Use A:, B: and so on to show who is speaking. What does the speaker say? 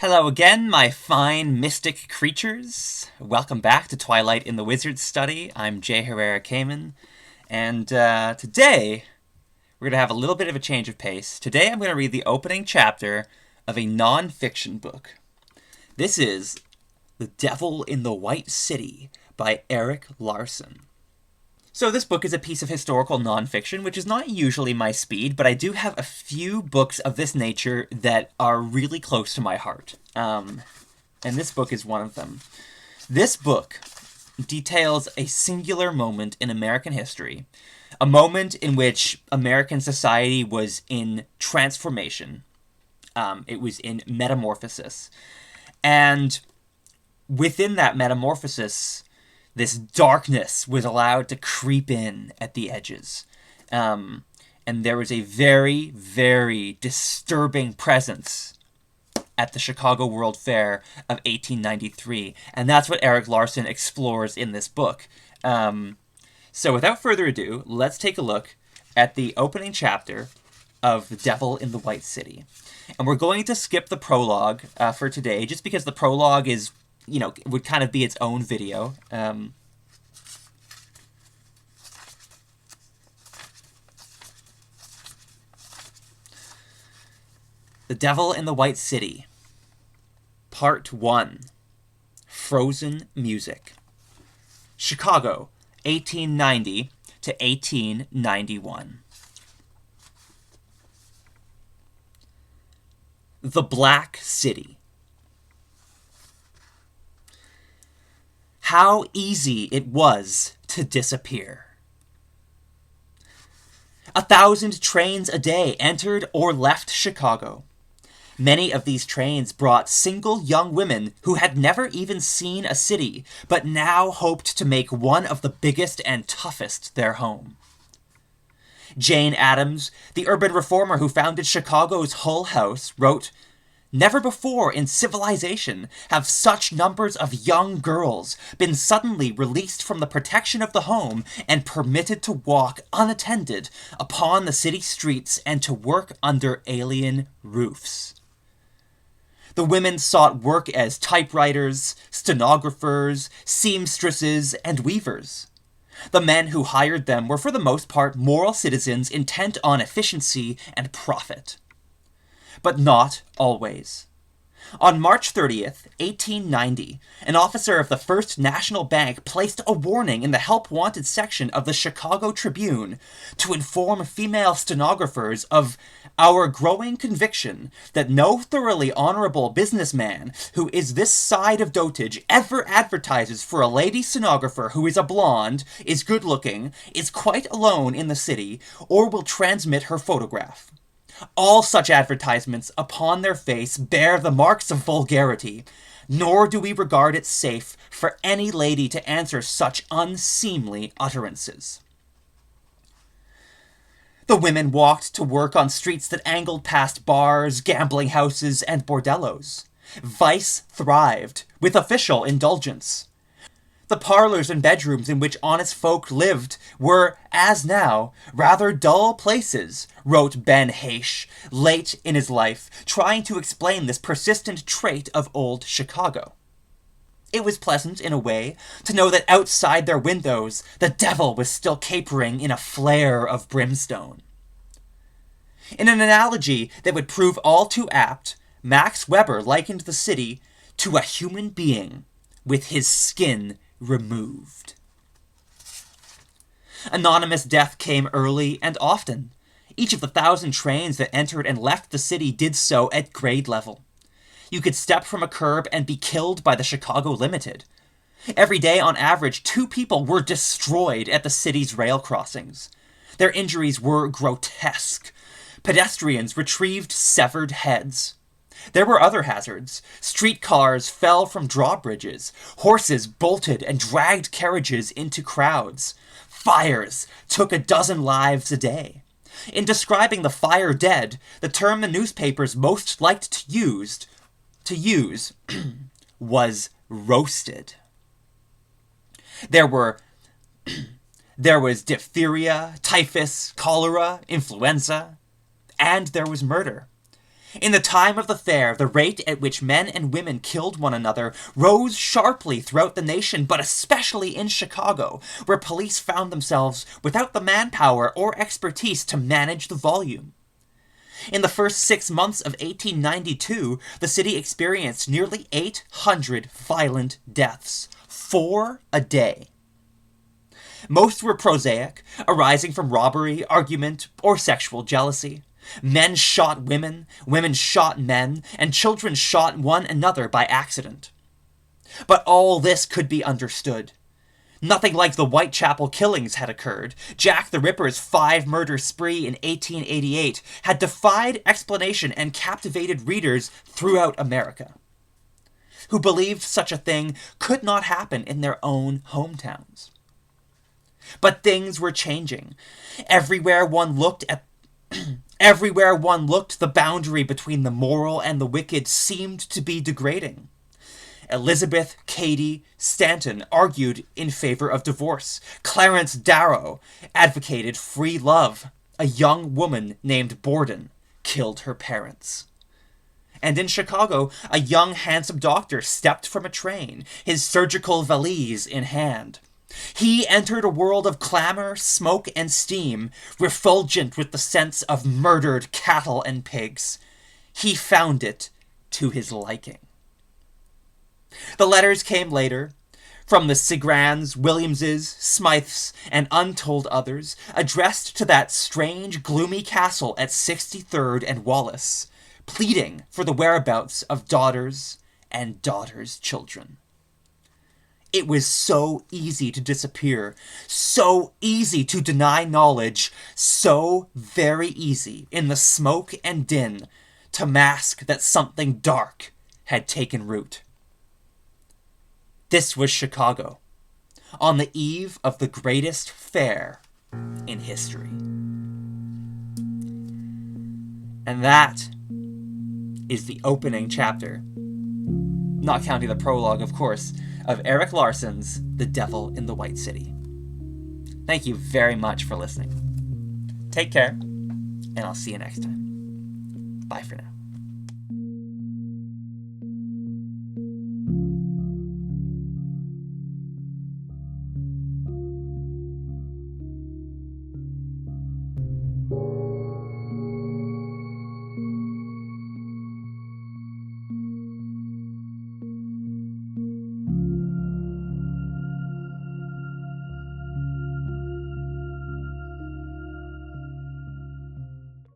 A: Hello again, my fine mystic creatures. Welcome back to Twilight in the Wizard's Study. I'm Jay Herrera Kamen, and today we're going to have a little bit of a change of pace. Today I'm going to read the opening chapter of a non-fiction book. This is The Devil in the White City by Erik Larson. So this book is a piece of historical nonfiction, which is not usually my speed, but I do have a few books of this nature that are really close to my heart. And this book is one of them. This book details a singular moment in American history, a moment in which American society was in transformation. It was in metamorphosis. And within that metamorphosis, this darkness was allowed to creep in at the edges. And there was a very, very disturbing presence at the Chicago World Fair of 1893. And that's what Erik Larson explores in this book. So without further ado, let's take a look at the opening chapter of The Devil in the White City. And we're going to skip the prologue for today, just because the prologue is, would kind of be its own video. The Devil in the White City, Part 1, Frozen Music. Chicago, 1890 to 1891. The Black City. How easy it was to disappear. 1,000 trains a day entered or left Chicago. Many of these trains brought single young women who had never even seen a city, but now hoped to make one of the biggest and toughest their home. Jane Addams, the urban reformer who founded Chicago's Hull House, wrote, "Never before in civilization have such numbers of young girls been suddenly released from the protection of the home and permitted to walk unattended upon the city streets and to work under alien roofs." The women sought work as typewriters, stenographers, seamstresses, and weavers. The men who hired them were for the most part moral citizens intent on efficiency and profit. But not always. On March 30th, 1890, an officer of the First National Bank placed a warning in the Help Wanted section of the Chicago Tribune to inform female stenographers of our growing conviction that no thoroughly honorable businessman who is this side of dotage ever advertises for a lady stenographer who is a blonde, is good-looking, is quite alone in the city, or will transmit her photograph. All such advertisements upon their face bear the marks of vulgarity, nor do we regard it safe for any lady to answer such unseemly utterances. The women walked to work on streets that angled past bars, gambling houses, and bordellos. Vice thrived, with official indulgence. The parlors and bedrooms in which honest folk lived were, as now, rather dull places, wrote Ben Heche, late in his life, trying to explain this persistent trait of old Chicago. It was pleasant, in a way, to know that outside their windows the devil was still capering in a flare of brimstone. In an analogy that would prove all too apt, Max Weber likened the city to a human being with his skin removed. Anonymous death came early and often. Each of the 1,000 trains that entered and left the city did so at grade level. You could step from a curb and be killed by the Chicago Limited. Every day, on average, 2 people were destroyed at the city's rail crossings. Their injuries were grotesque. Pedestrians retrieved severed heads. There were other hazards. Streetcars fell from drawbridges. Horses bolted and dragged carriages into crowds. Fires took 12 lives a day. In describing the fire dead, the term the newspapers most liked to use was roasted. There was diphtheria, typhus, cholera, influenza, and there was murder. In the time of the fair, the rate at which men and women killed one another rose sharply throughout the nation, but especially in Chicago, where police found themselves without the manpower or expertise to manage the volume. In the first 6 months of 1892, the city experienced nearly 800 violent deaths, 4 a day. Most were prosaic, arising from robbery, argument, or sexual jealousy. Men shot women, women shot men, and children shot one another by accident. But all this could be understood. Nothing like the Whitechapel killings had occurred. Jack the Ripper's 5-murder spree in 1888 had defied explanation and captivated readers throughout America, who believed such a thing could not happen in their own hometowns. But things were changing. Everywhere one looked, the boundary between the moral and the wicked seemed to be degrading. Elizabeth Cady Stanton argued in favor of divorce. Clarence Darrow advocated free love. A young woman named Borden killed her parents. And in Chicago, a young handsome doctor stepped from a train, his surgical valise in hand. He entered a world of clamor, smoke, and steam, refulgent with the sense of murdered cattle and pigs. He found it to his liking. The letters came later, from the Sigrans, Williamses, Smythes, and untold others, addressed to that strange, gloomy castle at 63rd and Wallace, pleading for the whereabouts of daughters and daughters' children. It was so easy to disappear, so easy to deny knowledge, so very easy, in the smoke and din, to mask that something dark had taken root. This was Chicago, on the eve of the greatest fair in history. And that is the opening chapter, not counting the prologue, of course, of Erik Larson's The Devil in the White City. Thank you very much for listening. Take care, and I'll see you next time. Bye for now.